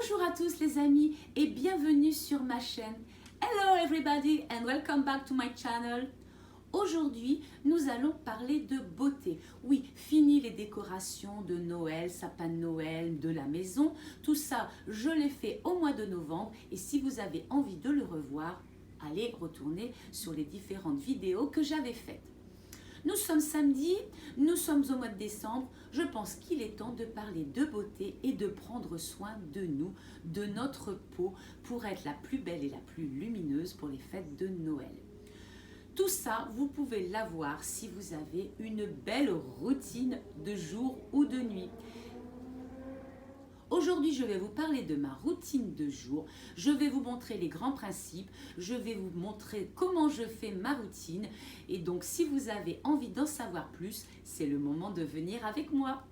Bonjour à tous les amis et bienvenue sur ma chaîne. Hello everybody and welcome back to my channel. Aujourd'hui, nous allons parler de beauté. Oui, fini les décorations de Noël, sapin de Noël, de la maison. Tout ça, je l'ai fait au mois de novembre et si vous avez envie de le revoir, allez retourner sur les différentes vidéos que j'avais faites. Nous sommes samedi, nous sommes au mois de décembre. Je pense qu'il est temps de parler de beauté et de prendre soin de nous, de notre peau, pour être la plus belle et la plus lumineuse pour les fêtes de Noël. Tout ça, vous pouvez l'avoir si vous avez une belle routine de jour ou de nuit. Aujourd'hui, je vais vous parler de ma routine de jour. Je vais vous montrer les grands principes. Je vais vous montrer comment je fais ma routine. Et donc, si vous avez envie d'en savoir plus, c'est le moment de venir avec moi.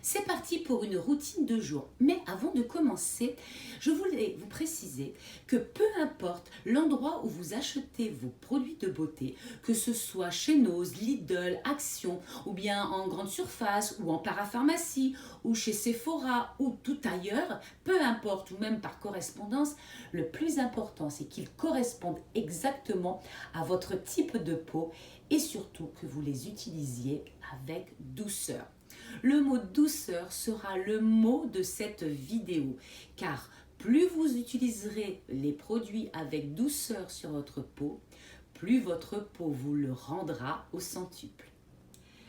C'est parti pour une routine de jour. Mais avant de commencer, je voulais vous préciser que peu importe l'endroit où vous achetez vos produits de beauté, que ce soit chez Noz, Lidl, Action, ou bien en grande surface, ou en parapharmacie, ou chez Sephora, ou tout ailleurs, peu importe, ou même par correspondance, le plus important, c'est qu'ils correspondent exactement à votre type de peau et surtout que vous les utilisiez avec douceur. Le mot douceur sera le mot de cette vidéo, car plus vous utiliserez les produits avec douceur sur votre peau, plus votre peau vous le rendra au centuple.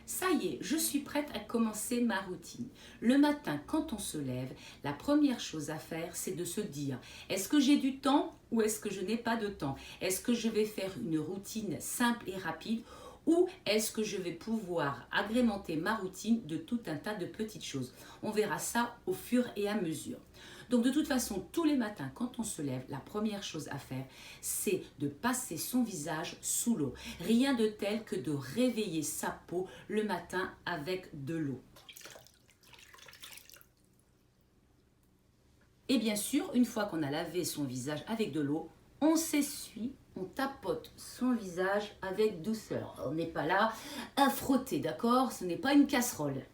Ça y est, je suis prête à commencer ma routine. Le matin, quand on se lève, la première chose à faire, c'est de se dire, est-ce que j'ai du temps ou est-ce que je n'ai pas de temps? Est-ce que je vais faire une routine simple et rapide? Ou est-ce que je vais pouvoir agrémenter ma routine de tout un tas de petites choses? On verra ça au fur et à mesure. Donc de toute façon, tous les matins, quand on se lève, la première chose à faire, c'est de passer son visage sous l'eau. Rien de tel que de réveiller sa peau le matin avec de l'eau. Et bien sûr, une fois qu'on a lavé son visage avec de l'eau, on s'essuie, on tapote son visage avec douceur. On n'est pas là à frotter, d'accord? Ce n'est pas une casserole.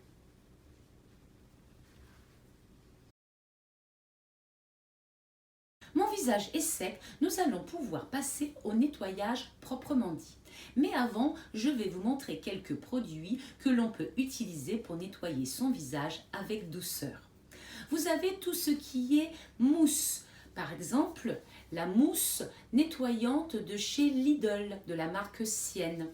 Mon visage est sec, nous allons pouvoir passer au nettoyage proprement dit. Mais avant, je vais vous montrer quelques produits que l'on peut utiliser pour nettoyer son visage avec douceur. Vous avez tout ce qui est mousse. Par exemple, la mousse nettoyante de chez Lidl, de la marque Sienne.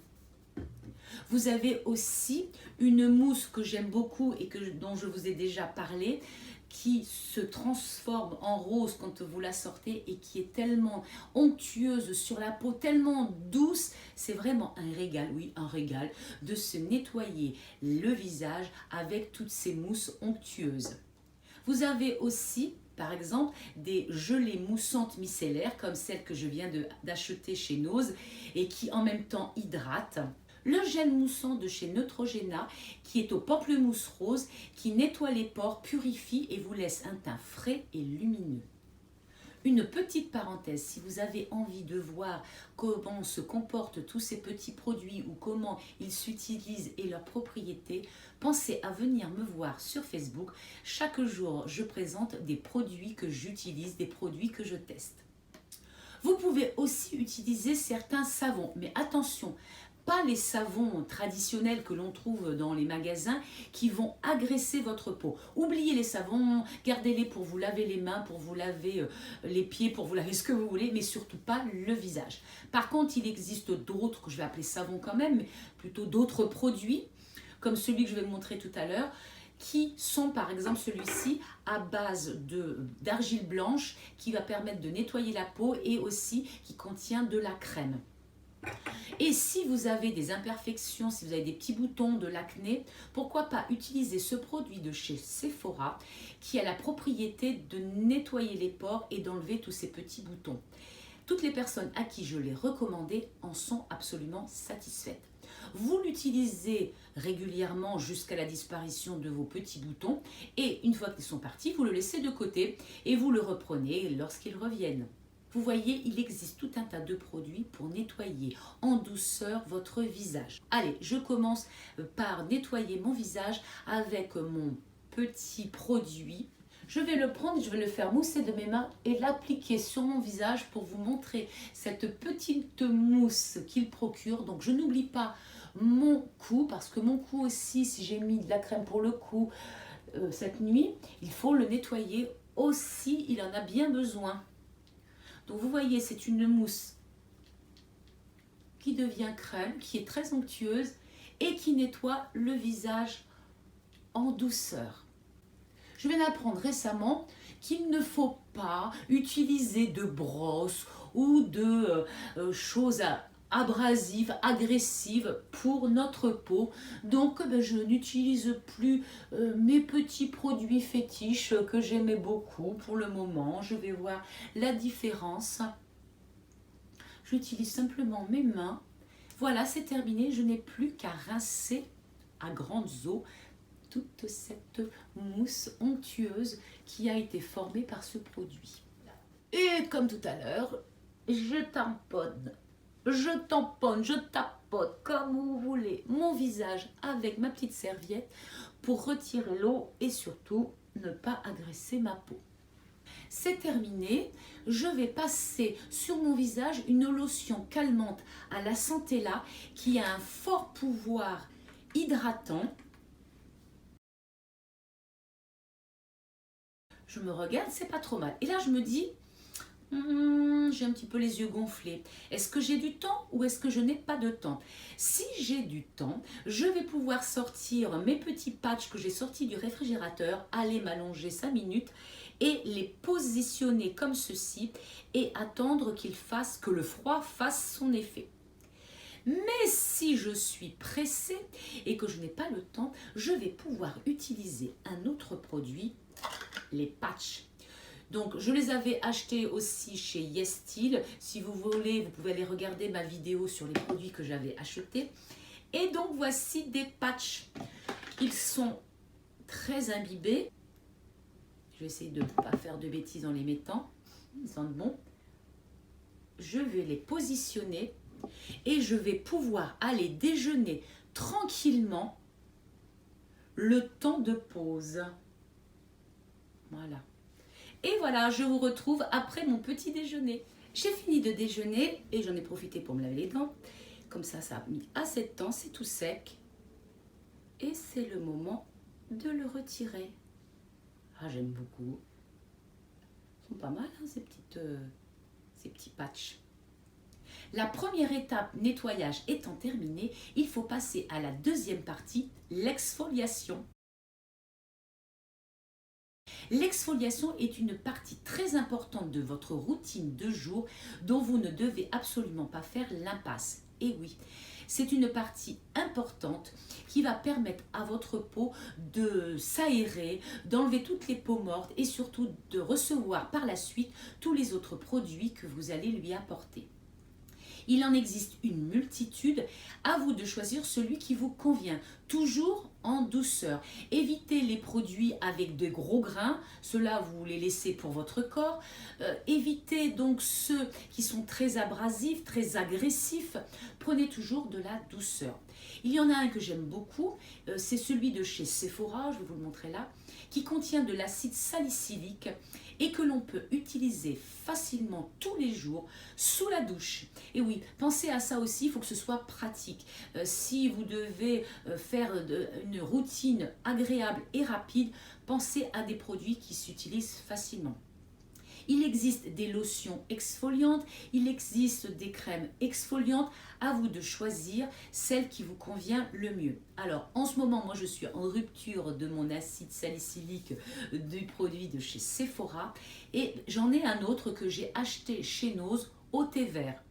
Vous avez aussi une mousse que j'aime beaucoup et dont je vous ai déjà parlé, qui se transforme en rose quand vous la sortez et qui est tellement onctueuse sur la peau, tellement douce. C'est vraiment un régal, oui, un régal, de se nettoyer le visage avec toutes ces mousses onctueuses. Vous avez aussi, par exemple, des gelées moussantes micellaires comme celle que je viens d'acheter chez Noz et qui en même temps hydrate. Le gel moussant de chez Neutrogena qui est au pamplemousse rose, qui nettoie les pores, purifie et vous laisse un teint frais et lumineux. Une petite parenthèse, si vous avez envie de voir comment se comportent tous ces petits produits ou comment ils s'utilisent et leurs propriétés, pensez à venir me voir sur Facebook. Chaque jour, je présente des produits que j'utilise, des produits que je teste. Vous pouvez aussi utiliser certains savons, mais attention, pas les savons traditionnels que l'on trouve dans les magasins qui vont agresser votre peau. Oubliez les savons, gardez-les pour vous laver les mains, pour vous laver les pieds, pour vous laver ce que vous voulez, mais surtout pas le visage. Par contre, il existe d'autres, que je vais appeler savons quand même, mais plutôt d'autres produits, comme celui que je vais vous montrer tout à l'heure, qui sont par exemple celui-ci à base d'argile blanche qui va permettre de nettoyer la peau et aussi qui contient de la crème. Et si vous avez des imperfections, si vous avez des petits boutons, de l'acné, pourquoi pas utiliser ce produit de chez Sephora qui a la propriété de nettoyer les pores et d'enlever tous ces petits boutons. Toutes les personnes à qui je l'ai recommandé en sont absolument satisfaites. Vous l'utilisez régulièrement jusqu'à la disparition de vos petits boutons et une fois qu'ils sont partis, vous le laissez de côté et vous le reprenez lorsqu'ils reviennent. Vous voyez, il existe tout un tas de produits pour nettoyer en douceur votre visage. Allez, je commence par nettoyer mon visage avec mon petit produit Je vais le prendre, je vais le faire mousser de mes mains et l'appliquer sur mon visage pour vous montrer cette petite mousse qu'il procure. Donc je n'oublie pas mon cou, parce que mon cou aussi, si j'ai mis de la crème pour le cou cette nuit, il faut le nettoyer aussi, il en a bien besoin. Donc vous voyez, c'est une mousse qui devient crème, qui est très onctueuse et qui nettoie le visage en douceur. Je viens d'apprendre récemment qu'il ne faut pas utiliser de brosse ou de choses abrasives, agressives pour notre peau. Donc je n'utilise plus mes petits produits fétiches que j'aimais beaucoup pour le moment. Je vais voir la différence. J'utilise simplement mes mains. Voilà, c'est terminé. Je n'ai plus qu'à rincer à grandes eaux toute cette mousse onctueuse qui a été formée par ce produit. Et comme tout à l'heure, je tamponne, je tapote comme vous voulez mon visage avec ma petite serviette pour retirer l'eau et surtout ne pas agresser ma peau. C'est terminé, je vais passer sur mon visage une lotion calmante à la Centella qui a un fort pouvoir hydratant. Je me regarde, c'est pas trop mal. Et là, je me dis, j'ai un petit peu les yeux gonflés. Est-ce que j'ai du temps ou est-ce que je n'ai pas de temps? Si j'ai du temps, je vais pouvoir sortir mes petits patchs que j'ai sortis du réfrigérateur, aller m'allonger 5 minutes et les positionner comme ceci et attendre que le froid fasse son effet. Mais si je suis pressée et que je n'ai pas le temps, je vais pouvoir utiliser un autre produit, les patchs. Donc je les avais achetés aussi chez YesStyle. Si vous voulez, vous pouvez aller regarder ma vidéo sur les produits que j'avais achetés. Et donc voici des patchs. Ils sont très imbibés. Je vais essayer de ne pas faire de bêtises en les mettant. Ils sentent bon. Je vais les positionner et je vais pouvoir aller déjeuner tranquillement le temps de pause. Voilà. Et voilà, je vous retrouve après mon petit déjeuner. J'ai fini de déjeuner et j'en ai profité pour me laver les dents. Comme ça a mis assez de temps, c'est tout sec. Et c'est le moment de le retirer. Ah, j'aime beaucoup. Ils sont pas mal, hein, ces petits patchs. La première étape nettoyage étant terminée, il faut passer à la deuxième partie, l'exfoliation. L'exfoliation est une partie très importante de votre routine de jour dont vous ne devez absolument pas faire l'impasse. Et oui, c'est une partie importante qui va permettre à votre peau de s'aérer, d'enlever toutes les peaux mortes et surtout de recevoir par la suite tous les autres produits que vous allez lui apporter. Il en existe une multitude, à vous de choisir celui qui vous convient, toujours en douceur. Évitez les produits avec de gros grains, ceux-là vous les laissez pour votre corps. Évitez donc ceux qui sont très abrasifs, très agressifs. Prenez toujours de la douceur. Il y en a un que j'aime beaucoup, c'est celui de chez Sephora, je vais vous le montrer là, qui contient de l'acide salicylique et que l'on peut utiliser facilement tous les jours sous la douche. Et oui, pensez à ça aussi, il faut que ce soit pratique. Si vous devez faire une routine agréable et rapide, pensez à des produits qui s'utilisent facilement. Il existe des lotions exfoliantes, il existe des crèmes exfoliantes, à vous de choisir celle qui vous convient le mieux. Alors en ce moment, moi je suis en rupture de mon acide salicylique du produit de chez Sephora et j'en ai un autre que j'ai acheté chez Nose au thé vert.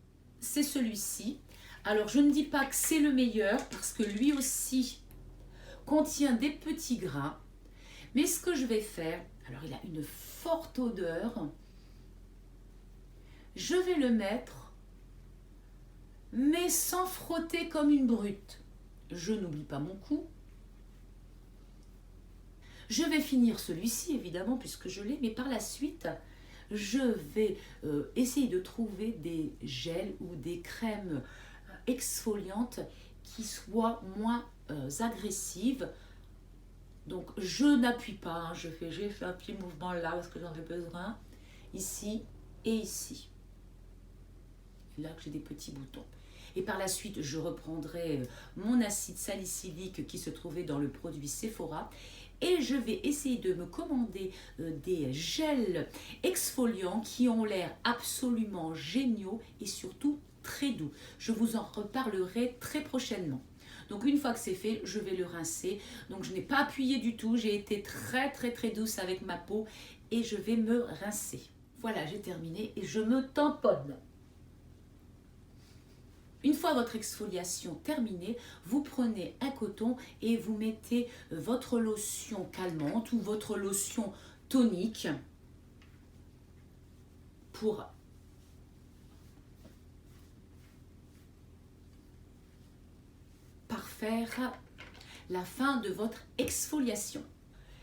C'est celui-ci. Alors je ne dis pas que c'est le meilleur parce que lui aussi contient des petits grains, mais ce que je vais faire, alors il a une forte odeur. Je vais le mettre, mais sans frotter comme une brute. Je n'oublie pas mon cou. Je vais finir celui-ci, évidemment, puisque je l'ai, mais par la suite, je vais essayer de trouver des gels ou des crèmes exfoliantes qui soient moins agressives. Donc je n'appuie pas, hein, j'ai fait un petit mouvement là parce que j'en ai besoin, ici et ici. Là que j'ai des petits boutons. Et par la suite, je reprendrai mon acide salicylique qui se trouvait dans le produit Sephora et je vais essayer de me commander des gels exfoliants qui ont l'air absolument géniaux et surtout très doux. Je vous en reparlerai très prochainement. Donc une fois que c'est fait, je vais le rincer. Donc je n'ai pas appuyé du tout, j'ai été très douce avec ma peau et je vais me rincer. Voilà, j'ai terminé et je me tamponne. Une fois votre exfoliation terminée, vous prenez un coton et vous mettez votre lotion calmante ou votre lotion tonique pour parfaire la fin de votre exfoliation.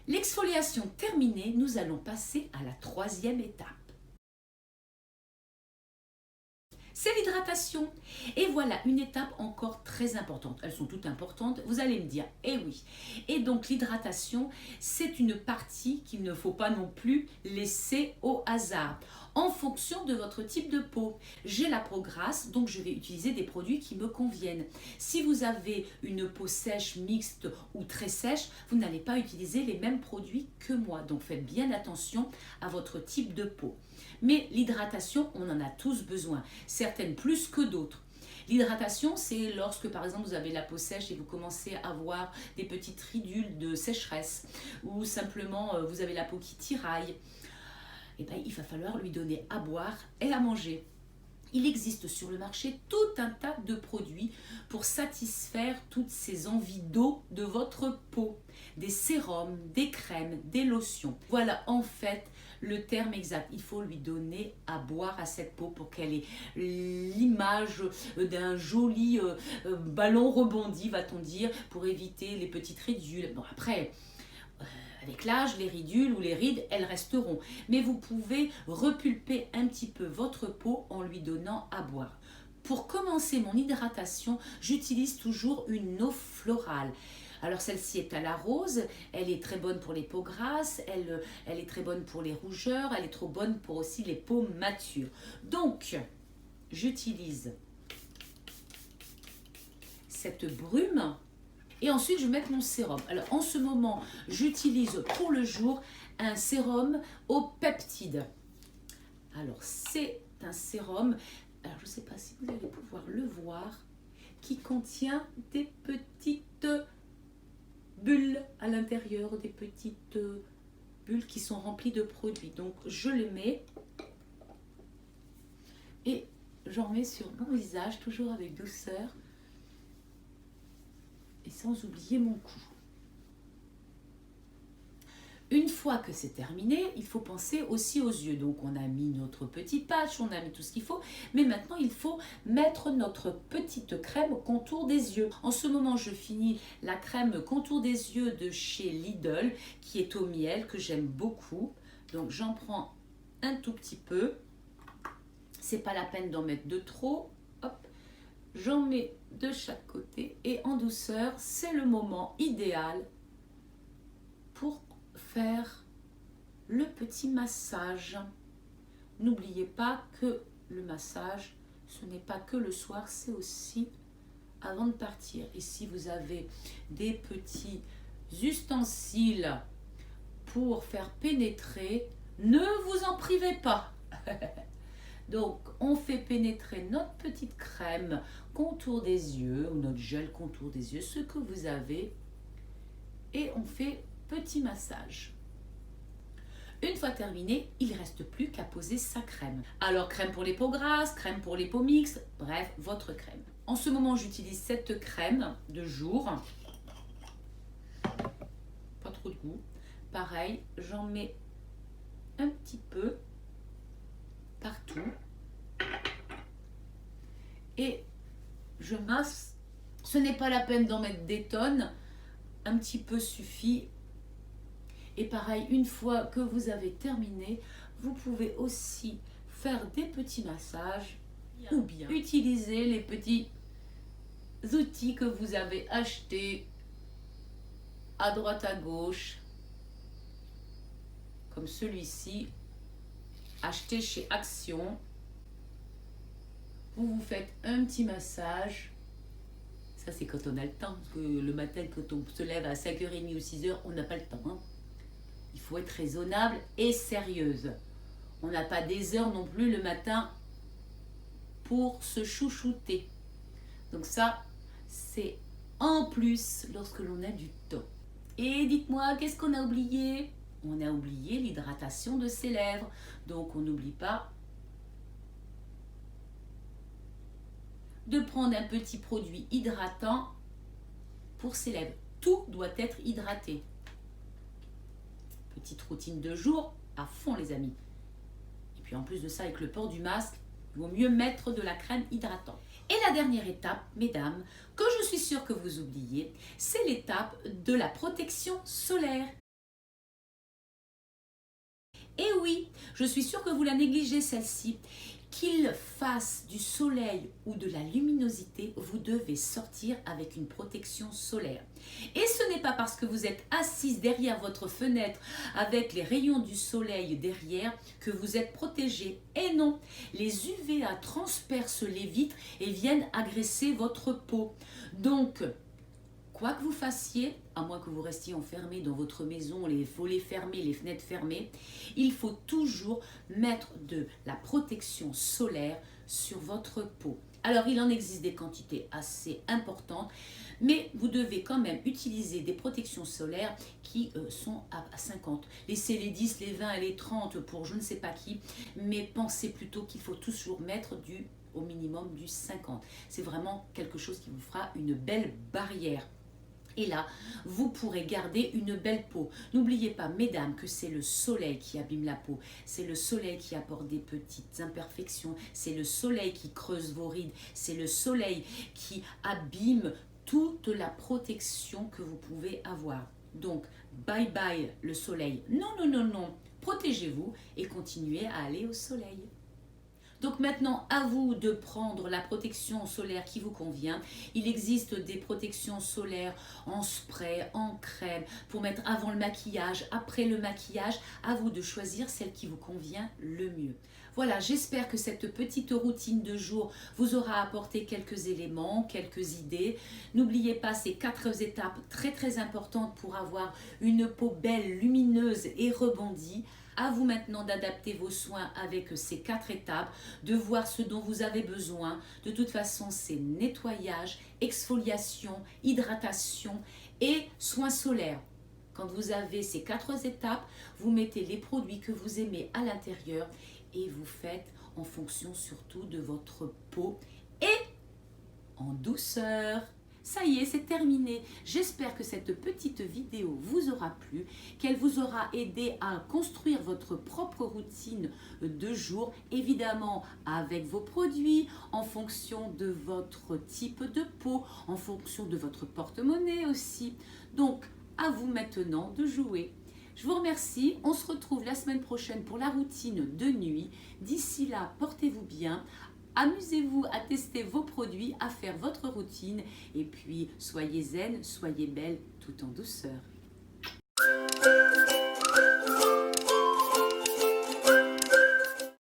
L'exfoliation terminée, nous allons passer à la troisième étape. C'est l'hydratation. Et voilà, une étape encore très importante. Elles sont toutes importantes, vous allez me dire, eh oui. Et donc l'hydratation, c'est une partie qu'il ne faut pas non plus laisser au hasard, en fonction de votre type de peau. J'ai la peau grasse, donc je vais utiliser des produits qui me conviennent. Si vous avez une peau sèche, mixte ou très sèche, vous n'allez pas utiliser les mêmes produits que moi. Donc faites bien attention à votre type de peau. Mais l'hydratation, on en a tous besoin, certaines plus que d'autres. L'hydratation, c'est lorsque par exemple vous avez la peau sèche et vous commencez à avoir des petites ridules de sécheresse ou simplement vous avez la peau qui tiraille. Et bien, il va falloir lui donner à boire et à manger. Il existe sur le marché tout un tas de produits pour satisfaire toutes ces envies d'eau de votre peau. Des sérums, des crèmes, des lotions. Voilà en fait le terme exact. Il faut lui donner à boire à cette peau pour qu'elle ait l'image d'un joli ballon rebondi, va-t-on dire, pour éviter les petites ridules. Bon après... avec l'âge, les ridules ou les rides, elles resteront. Mais vous pouvez repulper un petit peu votre peau en lui donnant à boire. Pour commencer mon hydratation, j'utilise toujours une eau florale. Alors celle-ci est à la rose, elle est très bonne pour les peaux grasses, elle est très bonne pour les rougeurs, elle est trop bonne pour aussi les peaux matures. Donc, j'utilise cette brume. Et ensuite, je vais mettre mon sérum. Alors, en ce moment, j'utilise pour le jour un sérum aux peptides. Alors, c'est un sérum, alors je ne sais pas si vous allez pouvoir le voir, qui contient des petites bulles à l'intérieur, des petites bulles qui sont remplies de produits. Donc, je les mets et j'en mets sur mon visage, toujours avec douceur. Et sans oublier mon cou. Une fois que c'est terminé, il faut penser aussi aux yeux. Donc on a mis notre petit patch, on a mis tout ce qu'il faut, mais maintenant il faut mettre notre petite crème contour des yeux. En ce moment, je finis la crème contour des yeux de chez Lidl, qui est au miel, que j'aime beaucoup. Donc j'en prends un tout petit peu. C'est pas la peine d'en mettre de trop. Hop. J'en mets de chaque côté et en douceur, c'est le moment idéal pour faire le petit massage. N'oubliez pas que le massage, ce n'est pas que le soir, c'est aussi avant de partir. Et si vous avez des petits ustensiles pour faire pénétrer, ne vous en privez pas. Donc, on fait pénétrer notre petite crème contour des yeux, ou notre gel contour des yeux, ce que vous avez, et on fait petit massage. Une fois terminé, il ne reste plus qu'à poser sa crème. Alors, crème pour les peaux grasses, crème pour les peaux mixtes, bref, votre crème. En ce moment, j'utilise cette crème de jour. Pas trop de goût. Pareil, j'en mets un petit peu partout et je masse. Ce n'est pas la peine d'en mettre des tonnes, un petit peu suffit. Et pareil, une fois que vous avez terminé, vous pouvez aussi faire des petits massages ou bien utiliser les petits outils que vous avez achetés à droite à gauche, comme celui-ci, acheté chez Action. Vous vous faites un petit massage. Ça, c'est quand on a le temps, parce que le matin, quand on se lève à 5h30 ou 6h, on n'a pas le temps. Hein. Il faut être raisonnable et sérieuse. On n'a pas des heures non plus le matin pour se chouchouter. Donc ça, c'est en plus lorsque l'on a du temps. Et dites-moi, qu'est-ce qu'on a oublié? On a oublié l'hydratation de ses lèvres. Donc on n'oublie pas de prendre un petit produit hydratant pour ses lèvres. Tout doit être hydraté. Petite routine de jour à fond les amis. Et puis en plus de ça, avec le port du masque, il vaut mieux mettre de la crème hydratante. Et la dernière étape, mesdames, que je suis sûre que vous oubliez, c'est l'étape de la protection solaire. Et oui, je suis sûre que vous la négligez celle-ci. Qu'il fasse du soleil ou de la luminosité, vous devez sortir avec une protection solaire. Et ce n'est pas parce que vous êtes assise derrière votre fenêtre avec les rayons du soleil derrière que vous êtes protégé. Et non, les UVA transpercent les vitres et viennent agresser votre peau. Donc, quoi que vous fassiez, à moins que vous restiez enfermé dans votre maison, les volets fermés, les fenêtres fermées, il faut toujours mettre de la protection solaire sur votre peau. Alors, il en existe des quantités assez importantes, mais vous devez quand même utiliser des protections solaires qui sont à 50. Laissez les 10, les 20 et les 30 pour je ne sais pas qui, mais pensez plutôt qu'il faut toujours mettre au minimum du 50. C'est vraiment quelque chose qui vous fera une belle barrière. Et là, vous pourrez garder une belle peau. N'oubliez pas, mesdames, que c'est le soleil qui abîme la peau. C'est le soleil qui apporte des petites imperfections. C'est le soleil qui creuse vos rides. C'est le soleil qui abîme toute la protection que vous pouvez avoir. Donc, bye bye le soleil. Non, non, non, non. Protégez-vous et continuez à aller au soleil. Donc maintenant, à vous de prendre la protection solaire qui vous convient. Il existe des protections solaires en spray, en crème, pour mettre avant le maquillage, après le maquillage. À vous de choisir celle qui vous convient le mieux. Voilà, j'espère que cette petite routine de jour vous aura apporté quelques éléments, quelques idées. N'oubliez pas ces 4 étapes très très importantes pour avoir une peau belle, lumineuse et rebondie. À vous maintenant d'adapter vos soins avec ces 4 étapes, de voir ce dont vous avez besoin. De toute façon, c'est nettoyage, exfoliation, hydratation et soins solaires. Quand vous avez ces 4 étapes, vous mettez les produits que vous aimez à l'intérieur et vous faites en fonction surtout de votre peau et en douceur. Ça y est, c'est terminé. J'espère que cette petite vidéo vous aura plu, qu'elle vous aura aidé à construire votre propre routine de jour, évidemment avec vos produits, en fonction de votre type de peau, en fonction de votre porte-monnaie aussi. Donc, à vous maintenant de jouer. Je vous remercie. On se retrouve la semaine prochaine pour la routine de nuit. D'ici là, portez-vous bien. Amusez-vous à tester vos produits, à faire votre routine et puis soyez zen, soyez belle tout en douceur.